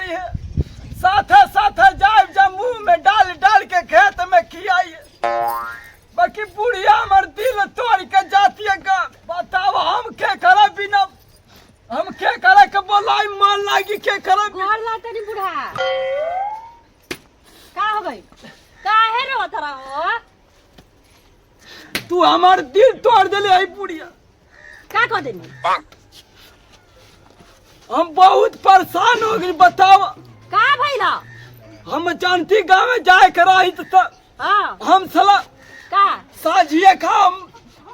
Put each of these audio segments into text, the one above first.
करी है, साथे साथे जाए जब मुंह में डाल डाल के खेत में खियाई बाकी बुढ़िया हमार दिल तोड़ के जाती है का। बताओ हम के करे बिना, हम के करे के बोलाई मान लागी के करे गोर लाते नहीं बुढ़ा का हो गई काहे रो तरा हो तू हमार दिल तोड़ देले है बुढ़िया। का कह देनी हम बहुत परेशान हो गई। बताओ का भइला हम जानती गाँव में जाए के रही तो हां हम सला का साझिए खा हम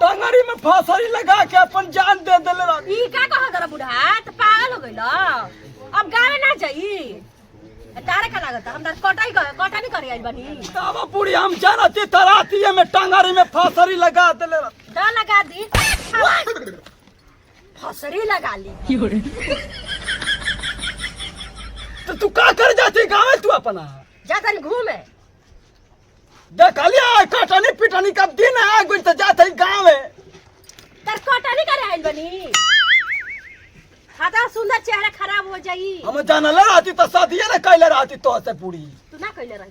टंगरी में फांसरी लगा के अपन जान दे देले रही। ई का कह तरा बुढ़ा त पागल हो गइल अब गावे ना जाई तारे का लागत हम कटाई करे आई बनी तावा पूरी हम जानती तराती में टंगरी में फांसरी लगा देले रही। दा लगा दी फसरी लगा ली तो तू का कर जाती गाँव में तू अपना जा तनी घूमे देख लिया कटनी पिटनी का दिन है गुज तो जाते गाँव में तर कटाई करे आई बनी खाता सुंदर चेहरा खराब हो जाई। हम जानल रहती तो शादी न कैले रहती तो से पूरी तू ना कैले रही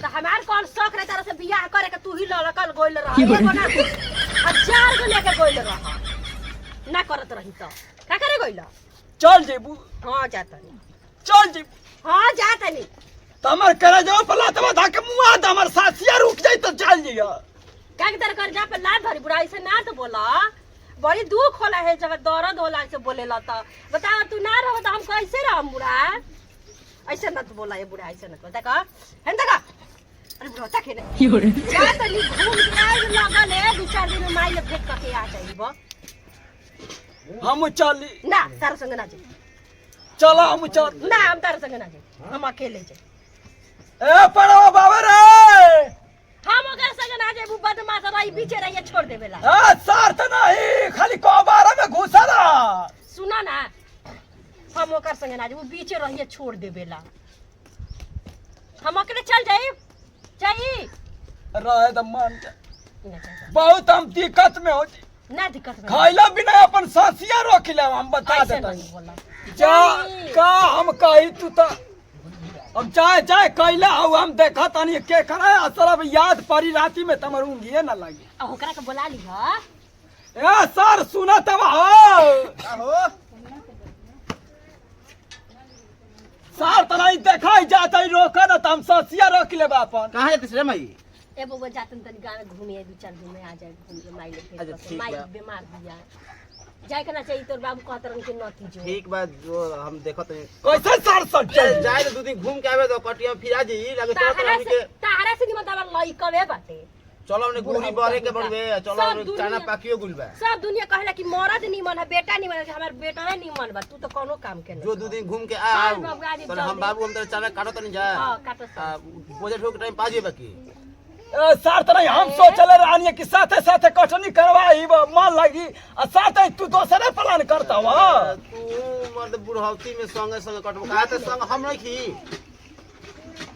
तो हमार कौन शौक रहे तरह से बियाह करे के तू ही लड़कल गोइल रह एगो ना 1000 गो लेके गोइल रह ना करत रही तो का करे गोइल चल जेबू। हां जातनी चल जेबू। हां जातनी तमर करे जाओ पला तब धा के मुआ द हमर सासिया रुक जाई तो चल जिया का के तर कर जा पे लात धरी बुढ़ाई से ना तो बोला बड़ी दुख होला है जब दर्द होला से बोलेला त बता तू ना रहो तो हम कैसे रहम बुढ़ा ऐसे न तो बोला ये बुढ़ा ऐसे न कर देखा है देखा अरे बुढ़ा तक है जा तनी घूम के आए लगल है 2-4 दिन में माई ले भेट करके आ जाइबो हम चली ना तार संग ना जाई चला हम चल ना हम तार संग ना जाई हम अकेले जाई ए पड़ो बाबा रे हम ओकर संग ना जाई बदमाश रही पीछे रहिए छोड़ देवेला ए सार त नहीं खाली कोबारा में घुसला सुना ना हम ओकर संग ना जाई वो पीछे रहिए छोड़ देवेला हम अकेले चल जाई रहे त मान जा बहुत हम दिक्कत में हो जी ना दिक्कत में खाइला बिना अपन सासिया रोक ले हम बता ऐसे देता नहीं बोला जा का हम कही तू त हम चाहे चाहे कैला हो हम देखा तनी के करे असर याद परी राती में तमर ऊंघिए ना लगी ओकरा के बुला ली ह ए सर सुना तब हो सर तनाई देखाई जाता रोका ना हम सासिया रोक लेबा अपन कहां जातिस रे माई ए बबुआ जातन तनी गांव में घूमे 2-4 दिन में आ जाए घूम के माई ले अच्छा, फिर ठीक माई बा। बीमार दिया जाए के ना चाहिए तोर बाबू कहत रहन कि नथी जो ठीक बा जो हम देखत हई कैसे सर सर चल जाए तो 2 दिन घूम के आवे तो कटिया फिर आ जाई लगे तो हम के ताहरा से निमन तब लइकवे बाटे चलो हमने गुड़ी बरे के बनबे चलो सब हमने दुनिया- चाना पाकियो गुलबा सब दुनिया कहेला कि मर्द निमन है बेटा निमन है हमार बेटा है निमन बा तू तो कोनो काम के जो 2 दिन घूम के आ चल बाबू, गाड़ी तो चल हम दे। बाबू हम तो चाना काटत नहीं जा हां काटो बजट हो के टाइम पाजे बाकी ए सर तनाई हम सोचले रहनी कि साथे साथे कटनी करवाई मन लगी आ साथे तू दोसरे प्लान करता हो तू मर्द बुढ़ौती में संगे संगे कटबो कहा त संग हम नहीं खी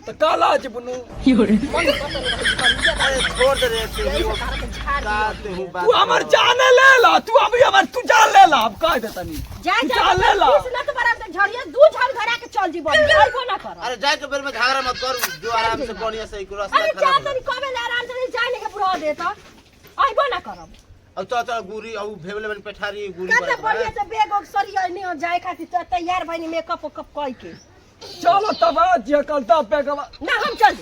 तो काला जी बुनू मन पता नहीं अरे छोड़ दे रे यही से तारा के झाड़ का ते हूं तू हमर जाने ले ला तू अभी हमर तू जान ले ला अब कह देता नहीं जाए तू जान ले ला किस ना तो बराबर से झड़िया 2 झाड़ भरा के चल जीबो आइबो ना कर अरे जाए के बेर में झगड़ा मत कर जो आराम से बढ़िया से एक रास्ता अरे खराब जा तनी कबे ले आराम से जाए लेके बुढ़ा दे तो आइबो ना करब अब चल गुरी अब भेवले बन पेठारी गुरी कते बढ़िया से बैग और सरिया नहीं जाए खातिर तो तैयार भइनी मेकअप कप कई के चलो तब जे कलता पे गवा ना हम चल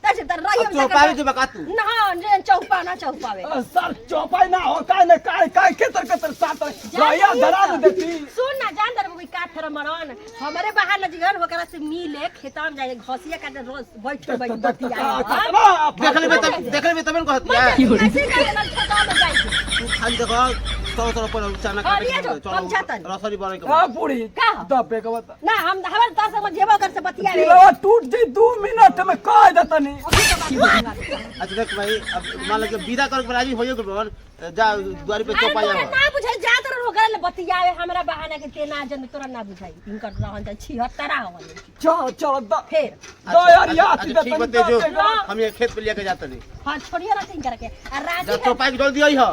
तसे तर रही हम चौपावी जे बका तू ना जे चौपा ना चौपावे सर चौपाई ना हो काय ने काय केतर साथ रहिया धरा दे देती सुन ना जान दर कोई काठ थर मरन हमरे बाहर न जिगन होकरा से मिले खेतम जाए घसिया काटे रोज बैठ बैठ बतिया देख लेबे तबन कहत है ऐसे करे ना खेतम में जाए तू खाली देखो चलो पर चाना हाँ, लिया काटे जो, हम जातन। रसरी बरे के हां पूरी का? द पे गवा ना हम हमारे 10 में जेबो कर से बतिया रे दिलवा टूट जी 2 मिनट में कह देता नहीं अच्छा देख भाई अब मान लो कि विदा कर के राजी होइयो के बन जा द्वारी पे चौपाई अरे आ ना बुझाई जा तर होकरा ले बतियावे हमरा बहाना के ते ना जन तोरा ना बुझाई इनकर रहन जा 76 आवल चल द फिर दो यार याद दे ठीक बते जो हम ये खेत पे लेके जाते नहीं हां छोड़िए ना तीन करके आ जा राजी चौपाई के जल्दी आई हो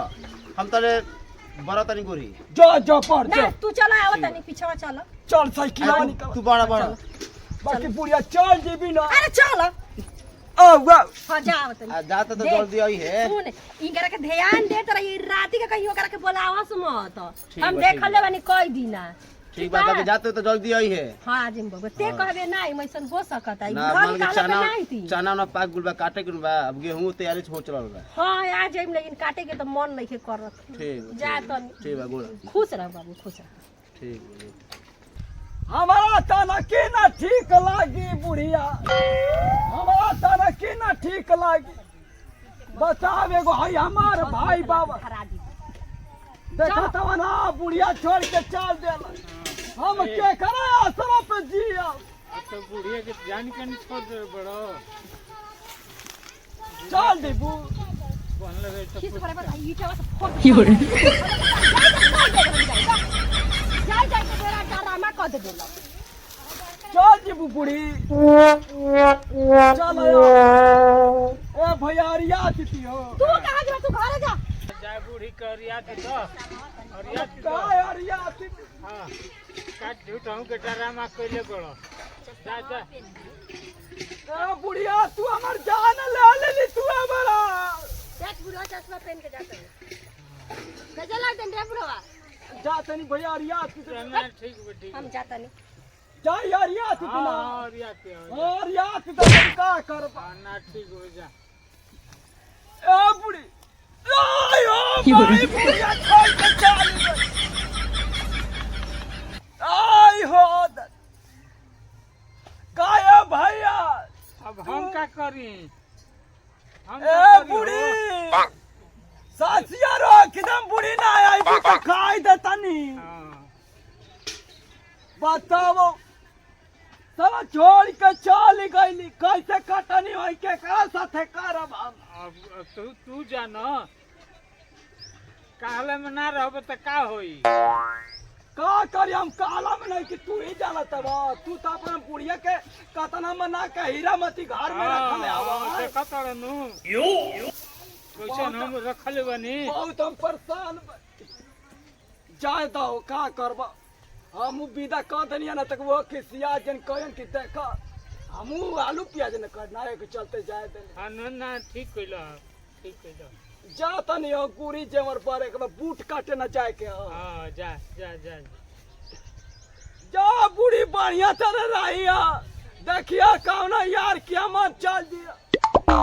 हम तले बड़ा तनी गोरी जो पढ़ ना तू चला आवत नहीं पीछे चल चल साइकिल निकल तू बड़ा बड़ा बाकी बुढ़िया चल जीबी ना अरे चल आ वाह हां जा आवत नहीं जाता तो जल्दी आई है सुन इनकरा के ध्यान दे तोरा ये राती के कहियो करा के बोलावस मत ठीक हम बा, देख ठीक बा। ले बानी कई दिना ठीक बात है जाते तो जल्दी आई है हां जिम बाबू ते कहबे नहीं मैसन हो सकता है ना घर मान के निकाले के नहीं थी चना ना पाक गुलबा काटे के बा अब गेहूं तैयारी हो चलल बा हां आ जाइम लेकिन काटे के तो मन नहीं के करत ठीक जा तो ठीक बा गोड़ खुश रह बाबू खुश रह ठीक हमारा ताना के ना ठीक लागी बुढ़िया हमारा ताना के ना ठीक लागी बताव एगो है हमार भाई बाबा हरा दी देखा तब ना बुढ़िया छोड़ के चल देला हम के करे आसरा पे जिया तो बुढ़िया के जान के नहीं छोड़ दे बड़ो चल दीबू बन लगे तो किस करे बस ई चवा से फोड़ जाई जाई के बेरा डरामा कर दे देला चल दीबू बुढ़ी चल ए भैयारिया दीदी हो तू कहां जा तू घरे जा जाए बूढ़ी करिया के तो और याद का यारिया दीदी हां काट झूठ हूं के डरामा कइले बड़ो जा जा ए बुढ़िया तू हमर जान ले लेली तू हमारा देख बुढ़वा चश्मा पहन के जाता है कैसे लगते हैं बुढ़वा जा तनी भैयारिया दीदी रहना ठीक बा ठीक हम जाता नहीं जा यारिया दीदी हां ना और याद के और याद दीदी का करबा ना ठीक हो जा ए बुढ़ी आयो भाई बुढ़िया छोड़ के चल गई आई हो काया भैया अब हम का करी हम ए बुढ़ी सासिया रो किदम बुढ़ी ना आई तो खाई दे तनी हां बताओ सब छोड़ के चल गईली कैसे कटनी होई के करा साथे करब हम अब तू जानो काले में ना रहबे त का होई का करी हम काला में नहीं कि तू ही जाना तब तू तो अपना बुढ़िया के कतना में ना के हीरा मती घर में रखले आवा देखा तड़नु कैसे हम रखले बनी बहुत हम परेशान जाए दो का करबा हम विदा कर दनिया ना तक वो खिसिया जन कहन कि देखा हम आलू प्याज न करना है कि चलते जाए दे हां ना ठीक कइला ठीक कइला जा तनी हो पूरी जेवर पर एक बूट काटे न जाए के हां जा जा जा जा बूढ़ी बढ़िया तरह रहिया देखिया कौन यार क्या मत चल दिया